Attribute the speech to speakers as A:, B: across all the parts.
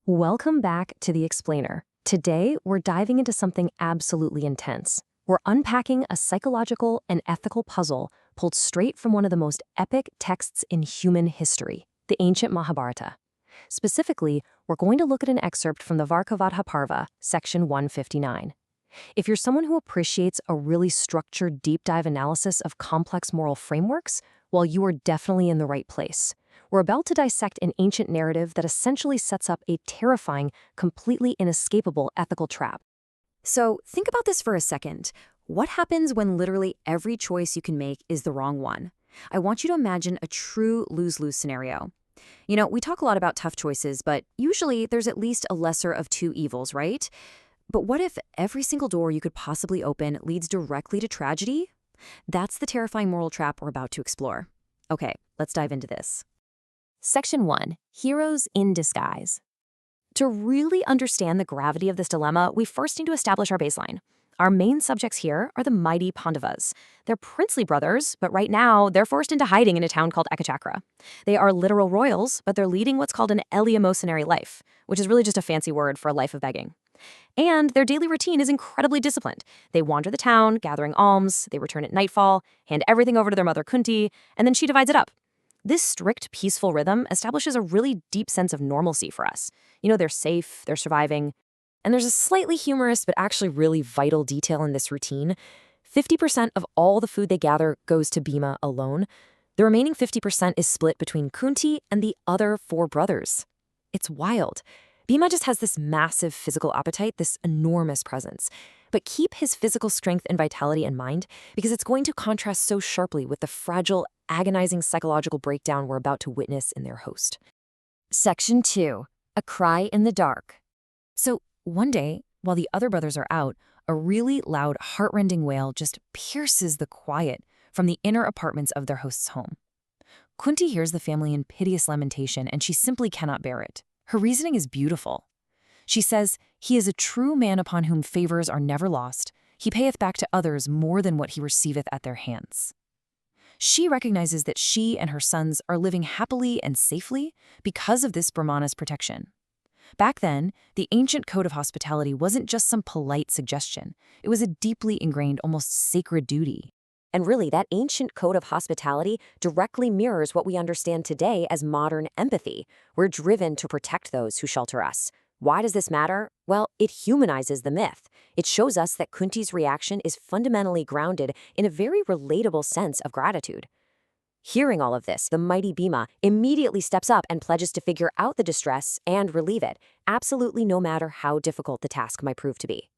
A: Welcome back to The Explainer. Today, we're diving into something absolutely intense. We're unpacking a psychological and ethical puzzle pulled straight from one of the most epic texts in human history, the ancient Mahabharata. Specifically, we're going to look at an excerpt from the Vaka-vadha Parva, section 159. If you're someone who appreciates a really structured deep dive analysis of complex moral frameworks, well, you are definitely in the right place. We're about to dissect an ancient narrative that essentially sets up a terrifying, completely inescapable ethical trap.
B: So think about this for a second. What happens when literally every choice you can make is the wrong one? I want you to imagine a true lose-lose scenario. You know, we talk a lot about tough choices, but usually there's at least a lesser of two evils, right? But what if every single door you could possibly open leads directly to tragedy? That's the terrifying moral trap we're about to explore. Okay, let's dive into this.
A: Section 1. Heroes in Disguise. To really understand the gravity of this dilemma, we first need to establish our baseline. Our main subjects here are the mighty Pandavas. They're princely brothers, but right now they're forced into hiding in a town called Ekachakra. They are literal royals, but they're leading what's called an eleemosynary life, which is really just a fancy word for a life of begging. And their daily routine is incredibly disciplined. They wander the town, gathering alms, they return at nightfall, hand everything over to their mother Kunti, and then she divides it up. This strict, peaceful rhythm establishes a really deep sense of normalcy for us. You know, they're safe, they're surviving. And there's a slightly humorous but actually really vital detail in this routine. 50% of all the food they gather goes to Bhima alone. The remaining 50% is split between Kunti and the other 4 brothers. It's wild. Bhima just has this massive physical appetite, this enormous presence. But keep his physical strength and vitality in mind, because it's going to contrast so sharply with the fragile, agonizing psychological breakdown we're about to witness in their host.
B: Section 2. A cry in the dark. So one day, while the other brothers are out, a really loud, heartrending wail just pierces the quiet from the inner apartments of their host's home. Kunti hears the family in piteous lamentation, and she simply cannot bear it. Her reasoning is beautiful. She says, "He is a true man upon whom favors are never lost. He payeth back to others more than what he receiveth at their hands." She recognizes that she and her sons are living happily and safely because of this Brahmana's protection. Back then, the ancient code of hospitality wasn't just some polite suggestion. It was a deeply ingrained, almost sacred duty.
A: And really, that ancient code of hospitality directly mirrors what we understand today as modern empathy. We're driven to protect those who shelter us. Why does this matter? Well, it humanizes the myth. It shows us that Kunti's reaction is fundamentally grounded in a very relatable sense of gratitude. Hearing all of this, the mighty Bhima immediately steps up and pledges to figure out the distress and relieve it, absolutely no matter how difficult the task might prove to be.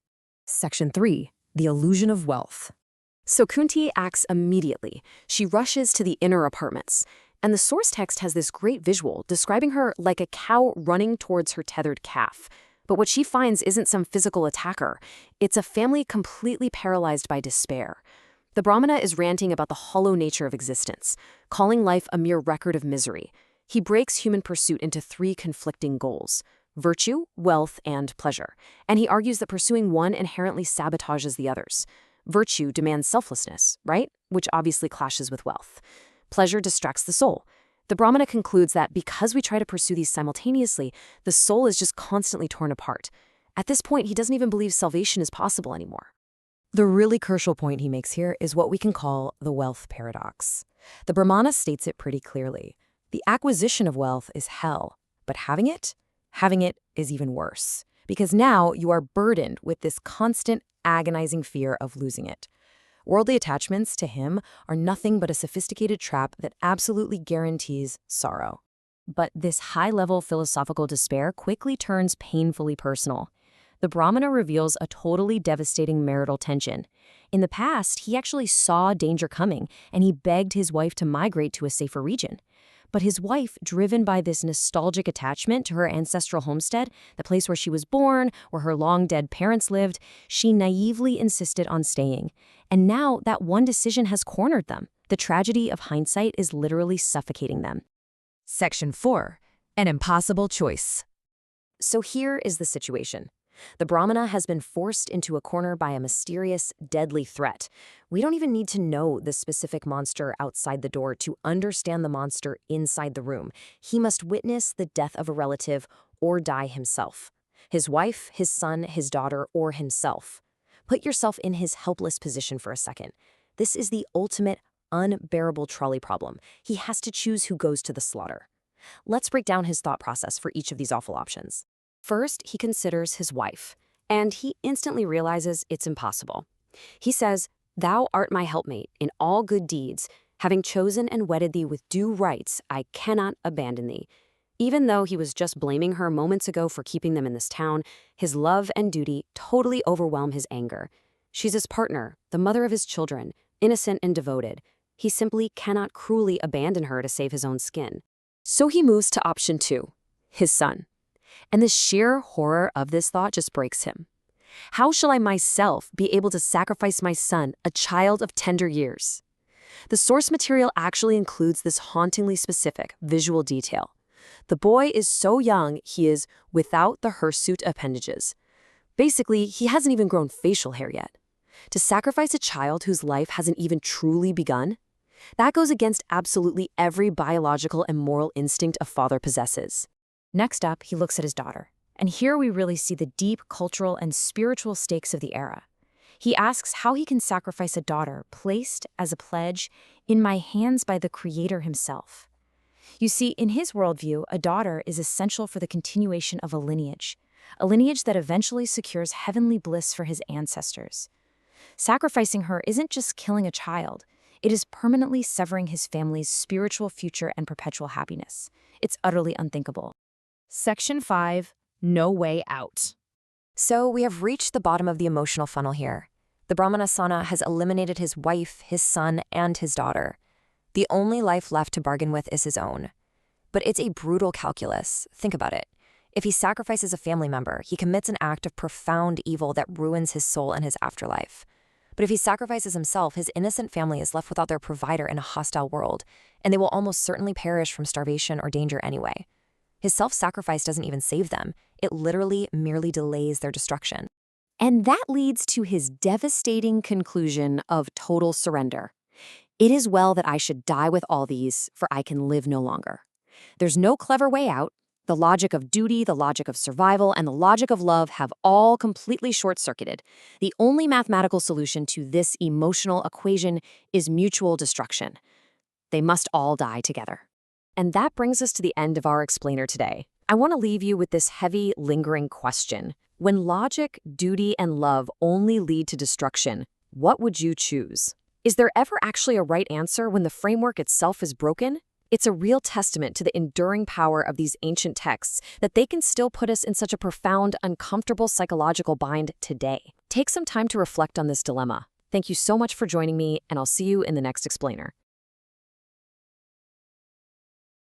B: Section 3. The illusion of wealth. So Kunti acts immediately. She rushes to the inner apartments. And the source text has this great visual describing her like a cow running towards her tethered calf. But what she finds isn't some physical attacker. It's a family completely paralyzed by despair. The Brahmana is ranting about the hollow nature of existence, calling life a mere record of misery. He breaks human pursuit into 3 conflicting goals: virtue, wealth, and pleasure. And he argues that pursuing one inherently sabotages the others. Virtue demands selflessness, right? Which obviously clashes with wealth. Pleasure distracts the soul. The Brahmana concludes that because we try to pursue these simultaneously, the soul is just constantly torn apart. At this point, he doesn't even believe salvation is possible anymore.
A: The really crucial point he makes here is what we can call the wealth paradox. The Brahmana states it pretty clearly. The acquisition of wealth is hell, but having it is even worse. Because now you are burdened with this constant, agonizing fear of losing it. Worldly attachments to him are nothing but a sophisticated trap that absolutely guarantees sorrow. But this high-level philosophical despair quickly turns painfully personal. The Brahmana reveals a totally devastating marital tension. In the past, he actually saw danger coming, and he begged his wife to migrate to a safer region. But his wife, driven by this nostalgic attachment to her ancestral homestead, the place where she was born, where her long-dead parents lived, she naively insisted on staying. And now that one decision has cornered them. The tragedy of hindsight is literally suffocating them.
B: Section 4. An impossible choice.
A: So here is the situation. The Brahmana has been forced into a corner by a mysterious, deadly threat. We don't even need to know the specific monster outside the door to understand the monster inside the room. He must witness the death of a relative or die himself. His wife, his son, his daughter, or himself. Put yourself in his helpless position for a second. This is the ultimate, unbearable trolley problem. He has to choose who goes to the slaughter. Let's break down his thought process for each of these awful options.
B: First, he considers his wife, and he instantly realizes it's impossible. He says, "Thou art my helpmate in all good deeds. Having chosen and wedded thee with due rights, I cannot abandon thee." Even though he was just blaming her moments ago for keeping them in this town, his love and duty totally overwhelm his anger. She's his partner, the mother of his children, innocent and devoted. He simply cannot cruelly abandon her to save his own skin. So he moves to option 2, his son. And the sheer horror of this thought just breaks him. How shall I myself be able to sacrifice my son, a child of tender years? The source material actually includes this hauntingly specific visual detail. The boy is so young he is without the hirsute appendages. Basically, he hasn't even grown facial hair yet. To sacrifice a child whose life hasn't even truly begun? That goes against absolutely every biological and moral instinct a father possesses.
A: Next up, he looks at his daughter. And here we really see the deep cultural and spiritual stakes of the era. He asks how he can sacrifice a daughter placed as a pledge in my hands by the Creator himself. You see, in his worldview, a daughter is essential for the continuation of a lineage that eventually secures heavenly bliss for his ancestors. Sacrificing her isn't just killing a child, it is permanently severing his family's spiritual future and perpetual happiness. It's utterly unthinkable. Section 5. No way out.
B: So we have reached the bottom of the emotional funnel here. The Brahmana has eliminated his wife, his son, and his daughter. The only life left to bargain with is his own. But it's a brutal calculus. Think about it. If he sacrifices a family member, he commits an act of profound evil that ruins his soul and his afterlife. But if he sacrifices himself, his innocent family is left without their provider in a hostile world, and they will almost certainly perish from starvation or danger anyway. His self-sacrifice doesn't even save them. It literally merely delays their destruction. And that leads to his devastating conclusion of total surrender. It is well that I should die with all these, for I can live no longer. There's no clever way out. The logic of duty, the logic of survival, and the logic of love have all completely short-circuited. The only mathematical solution to this emotional equation is mutual destruction. They must all die together. And that brings us to the end of our explainer today. I want to leave you with this heavy, lingering question. When logic, duty, and love only lead to destruction, what would you choose? Is there ever actually a right answer when the framework itself is broken? It's a real testament to the enduring power of these ancient texts that they can still put us in such a profound, uncomfortable psychological bind today. Take some time to reflect on this dilemma. Thank you so much for joining me, and I'll see you in the next explainer.